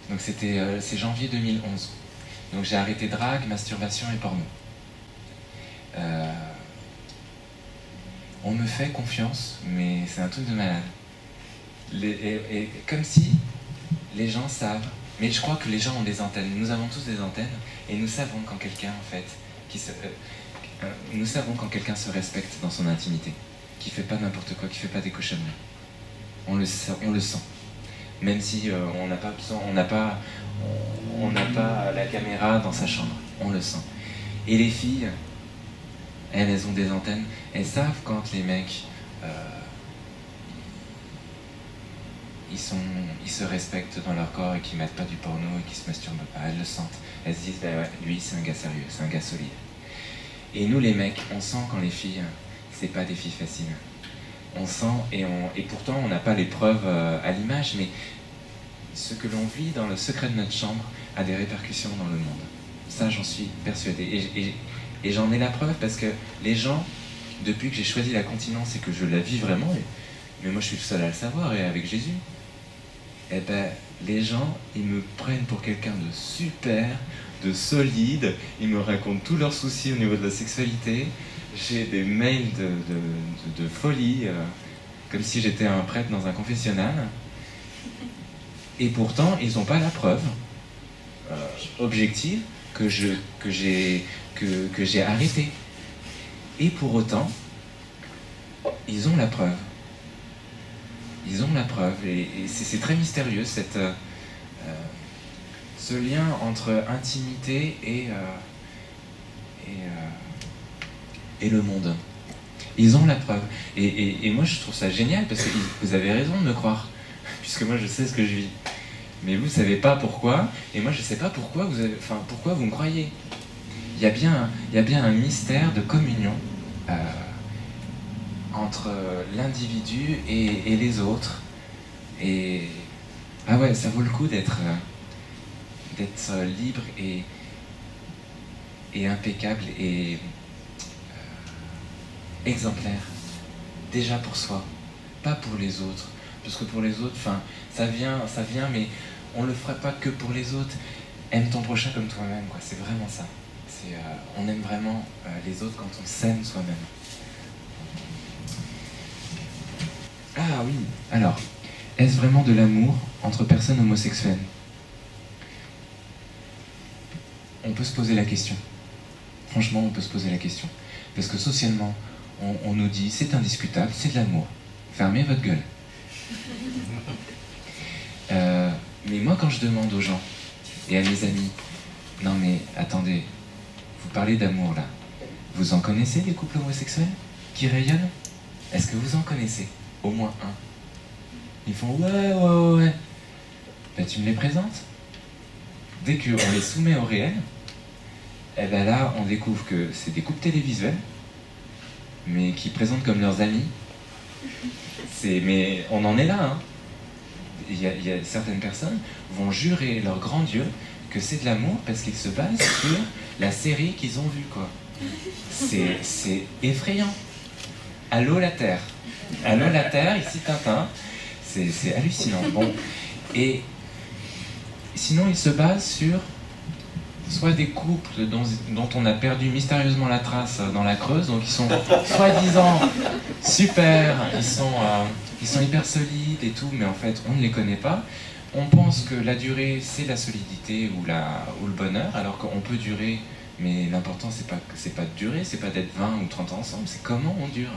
Donc c'est janvier 2011. Donc j'ai arrêté drague, masturbation et porno. On me fait confiance, mais c'est un truc de malade. Et comme si les gens savent, mais je crois que les gens ont des antennes. Nous avons tous des antennes, et nous savons quand quelqu'un, en fait, nous savons quand quelqu'un se respecte dans son intimité, qui fait pas n'importe quoi, qui fait pas des cochonneries. On le sent. Même si on n'a pas besoin, on n'a pas la caméra dans sa chambre, on le sent. Et les filles, elles ont des antennes, elles savent quand les mecs ils se respectent dans leur corps et qu'ils mettent pas du porno et qu'ils se masturbent pas, elles le sentent. Elles se disent, bah ouais, lui c'est un gars sérieux, c'est un gars solide. Et nous les mecs, on sent quand les filles, c'est pas des filles faciles. On sent, et pourtant on n'a pas les preuves à l'image, mais ce que l'on vit dans le secret de notre chambre a des répercussions dans le monde. Ça, j'en suis persuadé. Et j'en ai la preuve parce que les gens, depuis que j'ai choisi la continence et que je la vis vraiment, mais moi je suis le seul à le savoir, et avec Jésus, eh ben, les gens, ils me prennent pour quelqu'un de super, de solide, ils me racontent tous leurs soucis au niveau de la sexualité. J'ai des mails de folie, comme si j'étais un prêtre dans un confessionnal. Et pourtant, ils n'ont pas la preuve objective que j'ai arrêté. Et pour autant, ils ont la preuve. Ils ont la preuve. Et c'est très mystérieux, ce lien entre intimité et le monde. Ils ont la preuve. Et moi, je trouve ça génial, parce que vous avez raison de me croire, puisque moi, je sais ce que je vis. Mais vous ne savez pas pourquoi, et moi, je ne sais pas pourquoi pourquoi vous me croyez. Il y a bien un mystère de communion entre l'individu et les autres. Et ah ouais, ça vaut le coup d'être libre et impeccable et exemplaire. Déjà pour soi, pas pour les autres. Parce que pour les autres, ça vient, mais on le ferait pas que pour les autres. Aime ton prochain comme toi-même, quoi. C'est vraiment ça. On aime vraiment les autres quand on s'aime soi-même. Ah oui. Alors, est-ce vraiment de l'amour entre personnes homosexuelles? On peut se poser la question. Franchement, on peut se poser la question. Parce que socialement, on nous dit, c'est indiscutable, c'est de l'amour. Fermez votre gueule. Mais moi, quand je demande aux gens et à mes amis, non mais attendez, vous parlez d'amour là, vous en connaissez des couples homosexuels qui rayonnent? Est-ce que vous en connaissez? Au moins un. Ils font ouais. Ben, tu me les présentes? Dès qu'on les soumet au réel, eh ben là, on découvre que c'est des couples télévisuels, mais qui présentent comme leurs amis. Mais on en est là, hein. Il y a certaines personnes vont jurer leur grand Dieu que c'est de l'amour parce qu'ils se basent sur la série qu'ils ont vue, quoi. C'est effrayant. Allô la Terre. Allô la Terre, ici Tintin. C'est hallucinant. Bon. Et sinon, ils se basent sur soit des couples dont on a perdu mystérieusement la trace dans la Creuse, donc ils sont soi-disant super, ils sont hyper solides et tout, mais en fait on ne les connaît pas. On pense que la durée c'est la solidité ou le bonheur, alors qu'on peut durer, mais l'important c'est pas de durer, c'est pas d'être 20 ou 30 ans ensemble, c'est comment on dure.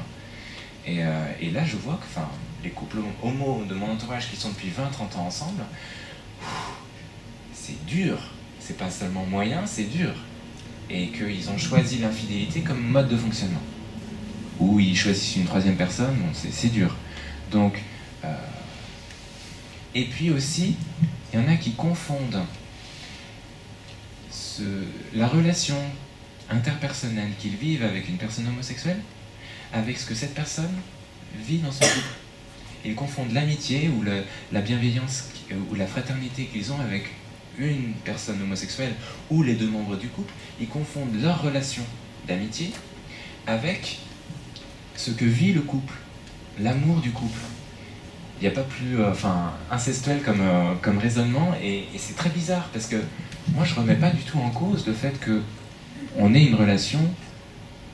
Et là je vois que les couples homo de mon entourage qui sont depuis 20-30 ans ensemble, c'est dur. C'est pas seulement moyen, c'est dur. Et qu'ils ont choisi l'infidélité comme mode de fonctionnement. Ou ils choisissent une troisième personne, bon, c'est dur. Donc, et puis aussi, il y en a qui confondent la relation interpersonnelle qu'ils vivent avec une personne homosexuelle avec ce que cette personne vit dans son couple. Ils confondent l'amitié ou la bienveillance ou la fraternité qu'ils ont avec une personne homosexuelle ou les deux membres du couple. Ils confondent leur relation d'amitié avec ce que vit le couple, l'amour du couple. il n'y a pas plus incestuel comme raisonnement, et c'est très bizarre, parce que moi je ne remets pas du tout en cause le fait qu'on ait une relation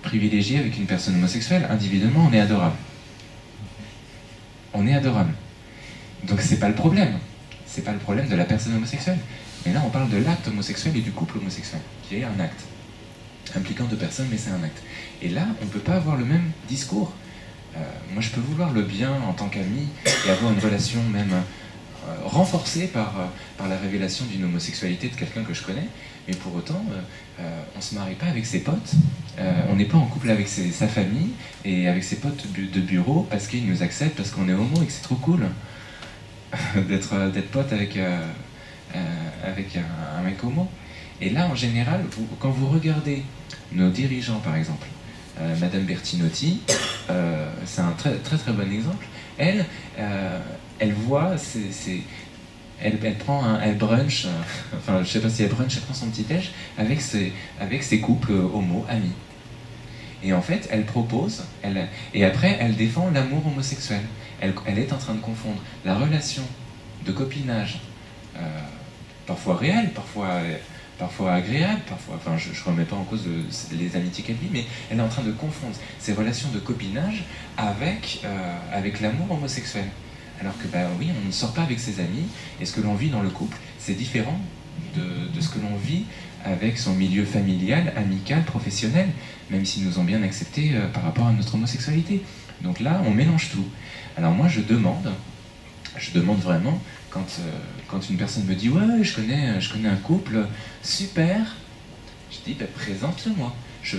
privilégiée avec une personne homosexuelle. Individuellement, on est adorable. On est adorable. Donc c'est pas le problème. C'est pas le problème de la personne homosexuelle. Mais là, on parle de l'acte homosexuel et du couple homosexuel, qui est un acte impliquant deux personnes, mais c'est un acte. Et là, on ne peut pas avoir le même discours. Moi, je peux vouloir le bien en tant qu'ami et avoir une relation même renforcée par la révélation d'une homosexualité de quelqu'un que je connais, mais pour autant, on ne se marie pas avec ses potes, on n'est pas en couple avec sa famille et avec ses potes de bureau parce qu'ils nous acceptent, parce qu'on est homo et que c'est trop cool d'être pote avec un mec homo. Et là, en général, quand vous regardez nos dirigeants, par exemple, Madame Bertinotti, c'est un très très bon exemple. Elle voit, elle brunch, enfin je sais pas si elle brunch, elle prend son petit déj avec ses couples homo amis. Et en fait, elle propose, et après elle défend l'amour homosexuel. Elle est en train de confondre la relation de copinage, parfois réelle, parfois agréable, enfin je ne remets pas en cause les amitiés qu'elle vit, mais elle est en train de confondre ces relations de copinage avec l'amour homosexuel. Alors que oui, on ne sort pas avec ses amis, et ce que l'on vit dans le couple, c'est différent de ce que l'on vit avec son milieu familial, amical, professionnel, même s'ils nous ont bien acceptés par rapport à notre homosexualité. Donc là, on mélange tout. Alors moi, je demande vraiment, quand une personne me dit « Ouais, je connais un couple, super », je dis « présente-le-moi ». Je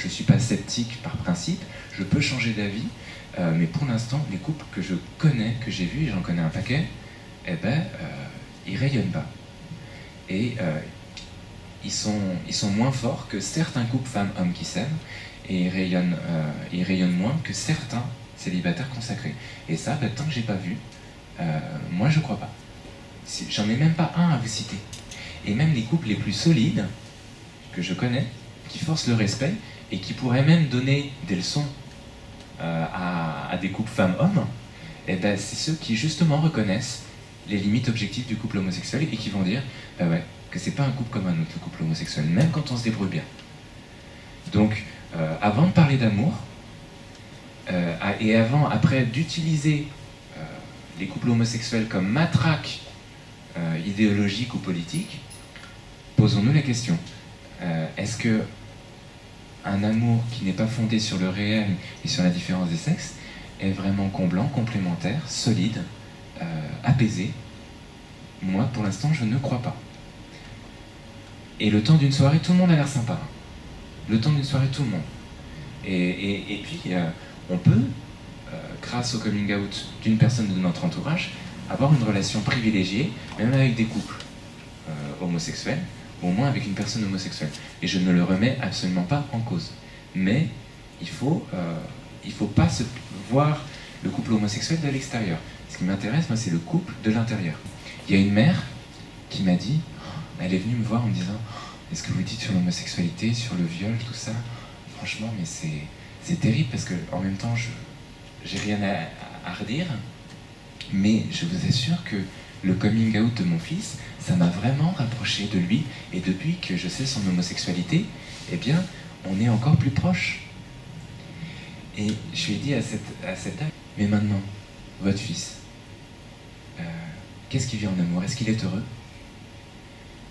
suis pas sceptique par principe, je peux changer d'avis, mais pour l'instant, les couples que je connais, que j'ai vus, et j'en connais un paquet, ils rayonnent pas. Et ils sont moins forts que certains couples femmes-hommes qui s'aiment, et ils rayonnent moins que certains célibataires consacrés. Et ça, tant que j'ai pas vu, moi je crois pas. J'en ai même pas un à vous citer. Et même les couples les plus solides que je connais, qui forcent le respect et qui pourraient même donner des leçons à des couples femmes-hommes, c'est ceux qui justement reconnaissent les limites objectives du couple homosexuel et qui vont dire que c'est pas un couple comme un autre, le couple homosexuel, même quand on se débrouille bien. Donc, avant de parler d'amour, et après d'utiliser les couples homosexuels comme matraque idéologique ou politique, posons-nous la question, est-ce que un amour qui n'est pas fondé sur le réel et sur la différence des sexes est vraiment comblant, complémentaire, solide, apaisé? Moi, pour l'instant, je ne crois pas. Et le temps d'une soirée, tout le monde a l'air sympa. Le temps d'une soirée, tout le monde. Et puis, on peut, grâce au coming out d'une personne de notre entourage, avoir une relation privilégiée, même avec des couples homosexuels, ou au moins avec une personne homosexuelle. Et je ne le remets absolument pas en cause. Mais il faut pas voir le couple homosexuel de l'extérieur. Ce qui m'intéresse, moi, c'est le couple de l'intérieur. Il y a une mère qui m'a dit, elle est venue me voir en me disant « Est-ce que vous dites sur l'homosexualité, sur le viol, tout ça? Franchement, mais c'est terrible parce que en même temps, j'ai rien à redire, mais je vous assure que le coming out de mon fils, ça m'a vraiment rapproché de lui, et depuis que je sais son homosexualité, eh bien, on est encore plus proches. » Et je lui ai dit à cet âge, mais maintenant, votre fils, qu'est-ce qu'il vit en amour? Est-ce qu'il est heureux?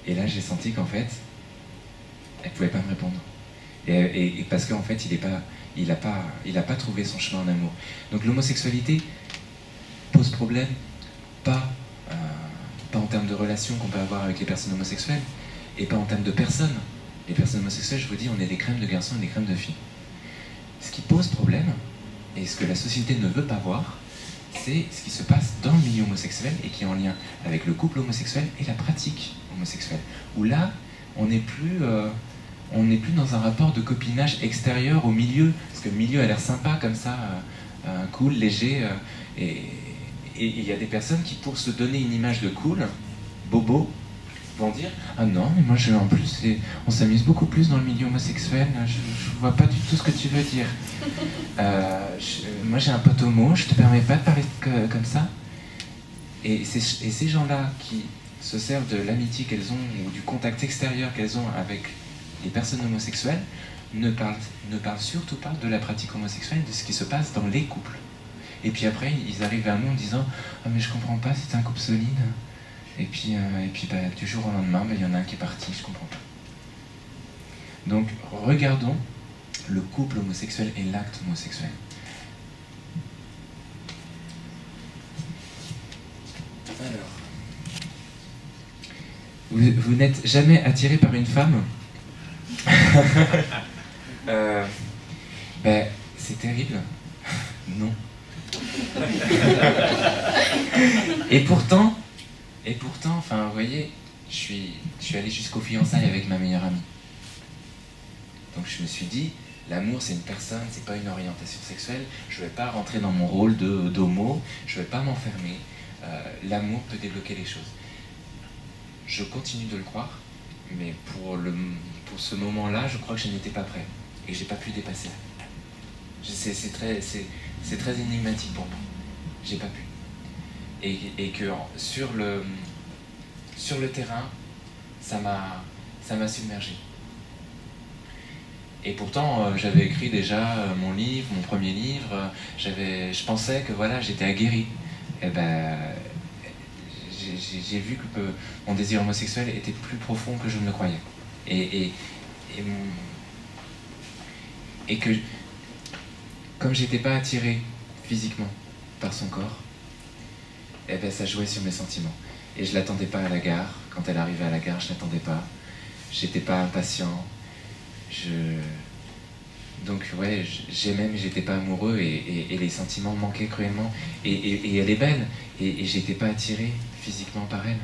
Et là, j'ai senti qu'en fait, elle ne pouvait pas me répondre. Et parce qu'en fait, il n'a pas trouvé son chemin en amour. Donc l'homosexualité pose problème, pas en termes de relations qu'on peut avoir avec les personnes homosexuelles, et pas en termes de personnes. Les personnes homosexuelles, je vous dis, on est des crèmes de garçons et des crèmes de filles. Ce qui pose problème, et ce que la société ne veut pas voir, c'est ce qui se passe dans le milieu homosexuel et qui est en lien avec le couple homosexuel et la pratique homosexuelle. Où là, on n'est plus dans un rapport de copinage extérieur au milieu, parce que le milieu a l'air sympa comme ça, cool, léger, et il y a des personnes qui, pour se donner une image de cool, bobo, vont dire « Ah non, mais moi, en plus, on s'amuse beaucoup plus dans le milieu homosexuel, je vois pas du tout ce que tu veux dire. Moi, j'ai un pote homo, je te permets pas de parler comme ça. » Et ces gens-là qui se servent de l'amitié qu'elles ont, ou du contact extérieur qu'elles ont avec les personnes homosexuelles, ne parlent surtout pas de la pratique homosexuelle, de ce qui se passe dans les couples. Et puis après, ils arrivent à nous en disant « Ah mais je comprends pas, c'est un couple solide. » Et puis du jour au lendemain, il y en a un qui est parti, je comprends pas. Donc regardons le couple homosexuel et l'acte homosexuel. Alors, vous n'êtes jamais attiré par une femme? C'est terrible. Non. Et pourtant, enfin, vous voyez, je suis allé jusqu'aux fiançailles avec ma meilleure amie. Donc je me suis dit, l'amour c'est une personne, c'est pas une orientation sexuelle. Je vais pas rentrer dans mon rôle d'homo, je vais pas m'enfermer. L'amour peut débloquer les choses. Je continue de le croire, mais pour ce moment-là, je crois que je n'étais pas prêt et j'ai pas pu dépasser. C'est très énigmatique pour moi. J'ai pas pu. Et que sur le terrain, ça m'a submergé. Et pourtant, j'avais écrit déjà mon livre, mon premier livre. Je pensais que voilà, j'étais aguerri. Et ben, j'ai vu que mon désir homosexuel était plus profond que je ne le croyais. Et que, comme j'étais pas attiré physiquement par son corps, et ben ça jouait sur mes sentiments. Et je l'attendais pas à la gare. Quand elle arrivait à la gare, je l'attendais pas. J'étais pas impatient. Donc ouais, j'aimais mais j'étais pas amoureux et les sentiments manquaient cruellement. Et elle est belle et j'étais pas attiré physiquement par elle.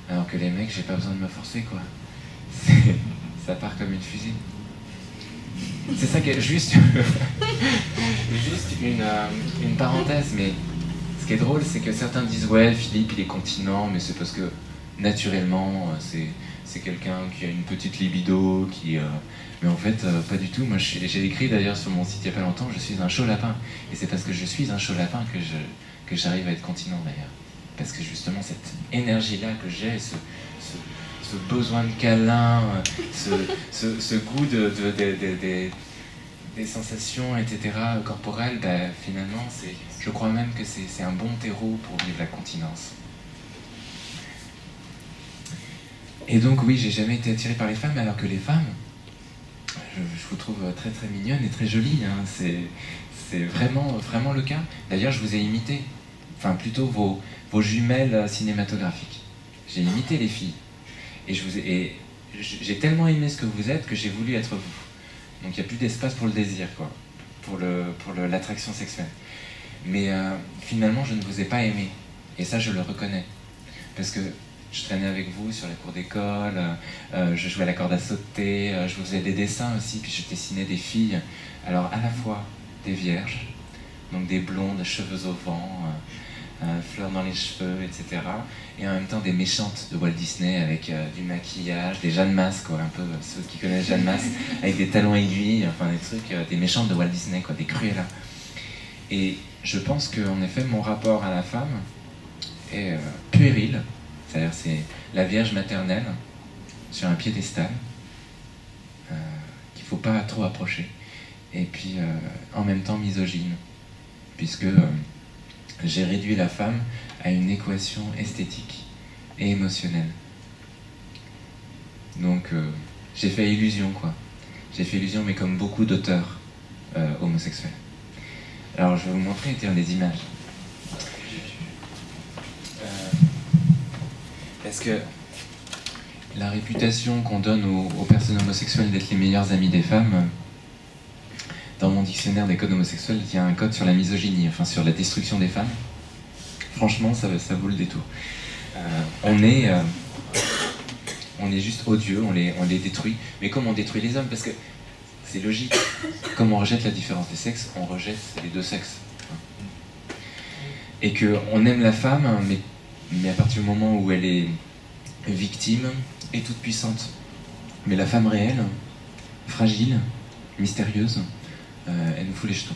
Alors que les mecs, j'ai pas besoin de me forcer quoi. Ça part comme une fusée. C'est ça qui est juste une parenthèse, mais ce qui est drôle, c'est que certains disent ouais, Philippe il est continent, mais c'est parce que naturellement c'est quelqu'un qui a une petite libido, mais en fait pas du tout. Moi j'ai écrit d'ailleurs sur mon site il y a pas longtemps, je suis un chaud lapin, et c'est parce que je suis un chaud lapin que j'arrive à être continent d'ailleurs, parce que justement cette énergie là que j'ai, ce besoin de câlin, ce goût des sensations, etc., corporelles, ben, finalement, je crois même que c'est un bon terreau pour vivre la continence. Et donc, oui, j'ai jamais été attiré par les femmes, alors que les femmes, je vous trouve très très mignonnes et très jolies. Hein. C'est vraiment, vraiment le cas. D'ailleurs, je vous ai imité, enfin plutôt vos jumelles cinématographiques. J'ai imité les filles. Et j'ai tellement aimé ce que vous êtes que j'ai voulu être vous. Donc il n'y a plus d'espace pour le désir, quoi, pour l'attraction sexuelle. Mais finalement, je ne vous ai pas aimé. Et ça, je le reconnais. Parce que je traînais avec vous sur la cour d'école, je jouais à la corde à sauter, je vous faisais des dessins aussi, puis je dessinais des filles. Alors à la fois des vierges, donc des blondes, cheveux au vent, fleurs dans les cheveux, etc. Et en même temps des méchantes de Walt Disney avec du maquillage, des Jeanne Masse, quoi, un peu ceux qui connaissent Jeanne Masse, avec des talons aiguilles, enfin des trucs, des méchantes de Walt Disney, quoi, des Cruella. Et je pense qu'en effet, mon rapport à la femme est puéril, c'est-à-dire c'est la Vierge maternelle sur un piédestal qu'il ne faut pas trop approcher, et puis en même temps misogyne, puisque j'ai réduit la femme à une équation esthétique et émotionnelle. Donc j'ai fait illusion, quoi. J'ai fait illusion, mais comme beaucoup d'auteurs homosexuels. Alors je vais vous montrer des images. Parce que la réputation qu'on donne aux personnes homosexuelles d'être les meilleurs amis des femmes, dans mon dictionnaire des codes homosexuels, il y a un code sur la misogynie, enfin sur la destruction des femmes. Franchement, ça vaut le détour. On est juste odieux, on les détruit. Mais comme on détruit les hommes, parce que c'est logique, comme on rejette la différence des sexes, on rejette les deux sexes. Et qu'on aime la femme, mais à partir du moment où elle est victime et toute puissante. Mais la femme réelle, fragile, mystérieuse, elle nous fout les jetons.